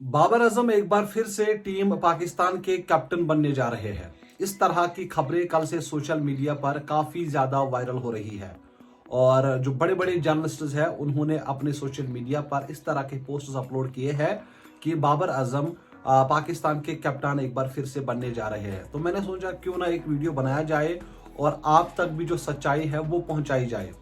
बाबर आजम एक बार फिर से टीम पाकिस्तान के कैप्टन बनने जा रहे हैं। इस तरह की खबरें कल से सोशल मीडिया पर काफी ज्यादा वायरल हो रही है और जो बड़े बड़े जर्नलिस्ट हैं उन्होंने अपने सोशल मीडिया पर इस तरह के पोस्ट्स अपलोड किए हैं कि बाबर आजम पाकिस्तान के कप्तान एक बार फिर से बनने जा रहे हैं। तो मैंने सोचा क्यों ना एक वीडियो बनाया जाए और आप तक भी जो सच्चाई है वो पहुंचाई जाए।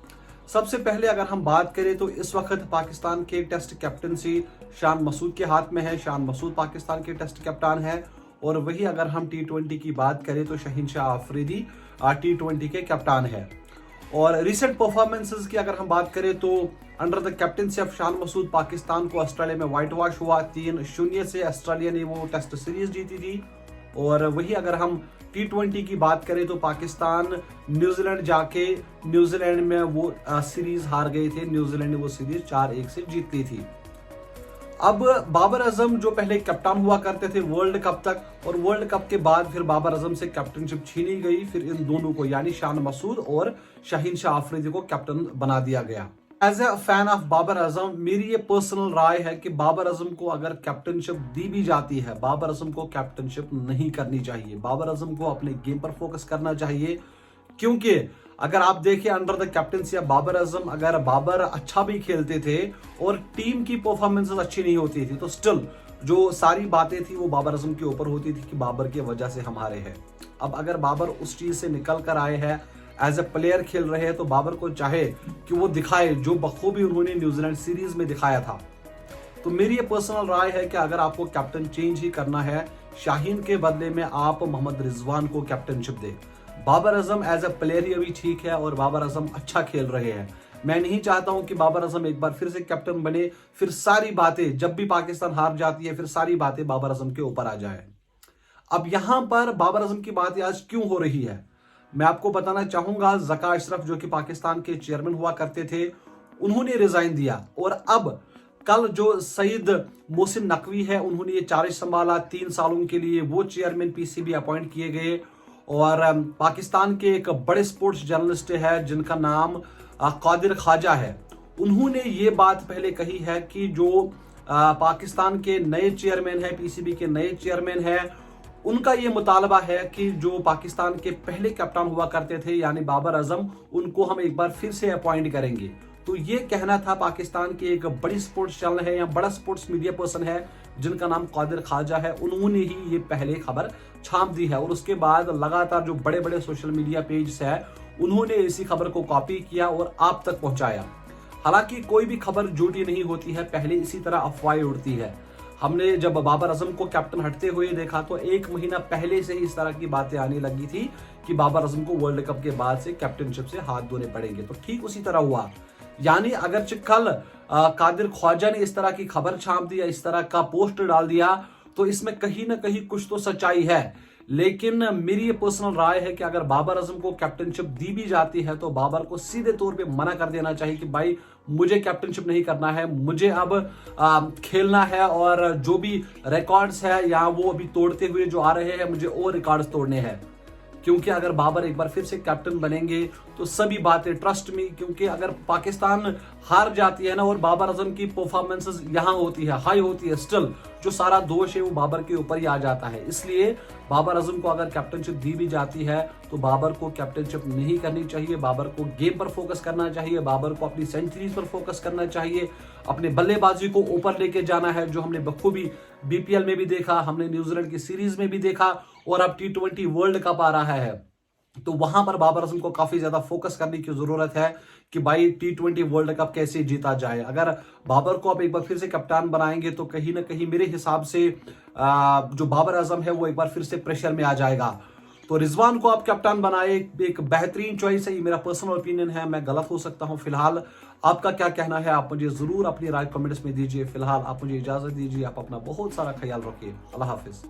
सबसे पहले अगर हम बात करें तो इस वक्त पाकिस्तान के टेस्ट कैप्टनसी शान मसूद के हाथ में है। शान मसूद पाकिस्तान के टेस्ट कप्तान है और वही अगर हम T20 की बात करें तो शहीनशाह आफरीदी T20 के कप्तान है। और रिसेंट परफॉर्मेंसेस की अगर हम बात करें तो under the captaincy of Shan Masood Pakistan को ऑस्ट्रेलिया में व्हाइट वॉश हुआ। 3-0 से ऑस्ट्रेलिया ने वो टेस्ट सीरीज जीती थी। और वही अगर हम T20 की बात करें तो पाकिस्तान न्यूजीलैंड जाके न्यूजीलैंड में वो सीरीज हार गए थे। न्यूजीलैंड ने वो सीरीज 4-1 से जीत ली थी। अब बाबर आजम जो पहले कप्तान हुआ करते थे वर्ल्ड कप तक, और वर्ल्ड कप के बाद फिर बाबर आजम से कैप्टनशिप छीनी गई। फिर इन दोनों को यानी शान मसूद और शहीनशाह आफरीदी को कैप्टन बना दिया गया। As a fan of Babar Azam मेरी ये पर्सनल राय है कि बाबर आजम को अगर कैप्टनशिप दी भी जाती है, बाबर आजम को कैप्टनशिप नहीं करनी चाहिए। बाबर आजम को अपने गेम पर फोकस करना चाहिए, क्योंकि अगर आप देखें under the captaincy of Babar Azam अगर बाबर अच्छा भी खेलते थे और टीम की परफॉर्मेंसेस अच्छी नहीं होती थी तो स्टिल जो सारी बातें थी वो बाबर आजम के ऊपर होती थी कि बाबर की वजह से हम हारे हैं। अब अगर बाबर उस चीज से निकल कर आए हैं, एज ए प्लेयर खेल रहे हैं, तो बाबर को चाहे कि वो दिखाए जो बखूबी उन्होंने न्यूजीलैंड सीरीज में दिखाया था। तो मेरी ये पर्सनल राय है कि अगर आपको कैप्टन चेंज ही करना है, शाहीन के बदले में आप मोहम्मद रिजवान को कैप्टनशिप दे। Babar Azam as a player ही अभी ठीक है और बाबर आजम अच्छा खेल रहे हैं। मैं नहीं चाहता हूं कि बाबर आजम एक बार फिर से कैप्टन बने, फिर सारी बातें जब भी पाकिस्तान हार जाती है फिर सारी बातें बाबर आजम के ऊपर आ जाए। अब यहां पर बाबर आजम की बात आज क्यों हो रही है मैं आपको बताना चाहूंगा। जका अशरफ जो कि पाकिस्तान के चेयरमैन हुआ करते थे उन्होंने रिजाइन दिया और अब कल जो सईद मोहसिन नकवी है उन्होंने ये चार्ज संभाला 3 सालों के लिए। वो चेयरमैन पीसीबी अपॉइंट किए गए और पाकिस्तान के एक बड़े स्पोर्ट्स जर्नलिस्ट है जिनका नाम कादिर ख्वाजा है। उन्होंने ये बात पहले कही है कि जो पाकिस्तान के नए चेयरमैन है, पीसीबी के नए चेयरमैन है, उनका ये मुतालबा है कि जो पाकिस्तान के पहले कप्तान हुआ करते थे यानी बाबर आजम, उनको हम एक बार फिर से अपॉइंट करेंगे। तो ये कहना था पाकिस्तान के एक बड़ी स्पोर्ट्स चैनल है या बड़ा स्पोर्ट्स मीडिया पर्सन है जिनका नाम कादिर ख्वाजा है, उन्होंने ही ये पहले खबर छाप दी है। और उसके बाद लगातार जो बड़े बड़े सोशल मीडिया पेज है उन्होंने इसी खबर को कॉपी किया और आप तक पहुंचाया। हालांकि कोई भी खबर झूठी नहीं होती है, पहले इसी तरह अफवाहें उड़ती है। हमने जब बाबर आजम को कैप्टन हटते हुए देखा तो 1 महीना पहले से ही इस तरह की बातें आने लगी थी कि बाबर आजम को वर्ल्ड कप के बाद से कैप्टनशिप से हाथ धोने पड़ेंगे। तो ठीक उसी तरह हुआ। यानी अगर कल कादिर ख्वाजा ने इस तरह की खबर छाप दी या इस तरह का पोस्ट डाल दिया तो इसमें कहीं ना कहीं कुछ तो सच्चाई है। लेकिन मेरी ये पर्सनल राय है कि अगर बाबर आजम को कैप्टनशिप दी भी जाती है तो बाबर को सीधे तौर पे मना कर देना चाहिए कि भाई मुझे कैप्टनशिप नहीं करना है, मुझे अब खेलना है और जो भी रिकॉर्ड्स है या वो अभी तोड़ते हुए जो आ रहे हैं मुझे और रिकॉर्ड्स तोड़ने हैं। क्योंकि अगर बाबर एक बार फिर से कैप्टन बनेंगे तो सभी बातें ट्रस्ट मी, क्योंकि अगर पाकिस्तान हार जाती है ना और बाबर आजम की परफॉर्मेंसेस यहां होती है, हाई होती है, स्टिल जो सारा दोष है वो बाबर के ऊपर ही आ जाता है। इसलिए बाबर आजम को अगर कैप्टनशिप दी भी जाती है तो बाबर को कैप्टनशिप नहीं करनी चाहिए। बाबर को गेम पर फोकस करना चाहिए, बाबर को अपनी सेंचुरीज पर फोकस करना चाहिए, अपने बल्लेबाजी को ऊपर लेके जाना है, जो हमने बखूबी बीपीएल में भी देखा, हमने न्यूजीलैंड की सीरीज में भी देखा और अब T20 वर्ल्ड कप आ रहा है। तो वहां पर बाबर आजम को काफी ज्यादा फोकस करने की जरूरत है कि भाई T20 वर्ल्ड कप कैसे जीता जाए। अगर बाबर को आप एक बार फिर से कप्तान बनाएंगे तो कहीं ना कहीं मेरे हिसाब से जो बाबर आजम है वो एक बार फिर से प्रेशर में आ जाएगा। तो रिजवान को आप कप्तान बनाए, एक बेहतरीन चॉइस है, ये मेरा पर्सनल ओपिनियन है, मैं गलत हो सकता हूं। फिलहाल आपका क्या कहना है आप मुझे जरूर अपनी राय कमेंट्स में दीजिए। फिलहाल आप मुझे इजाजत दीजिए, आप अपना बहुत सारा ख्याल रखिए। अल्लाह हाफिज।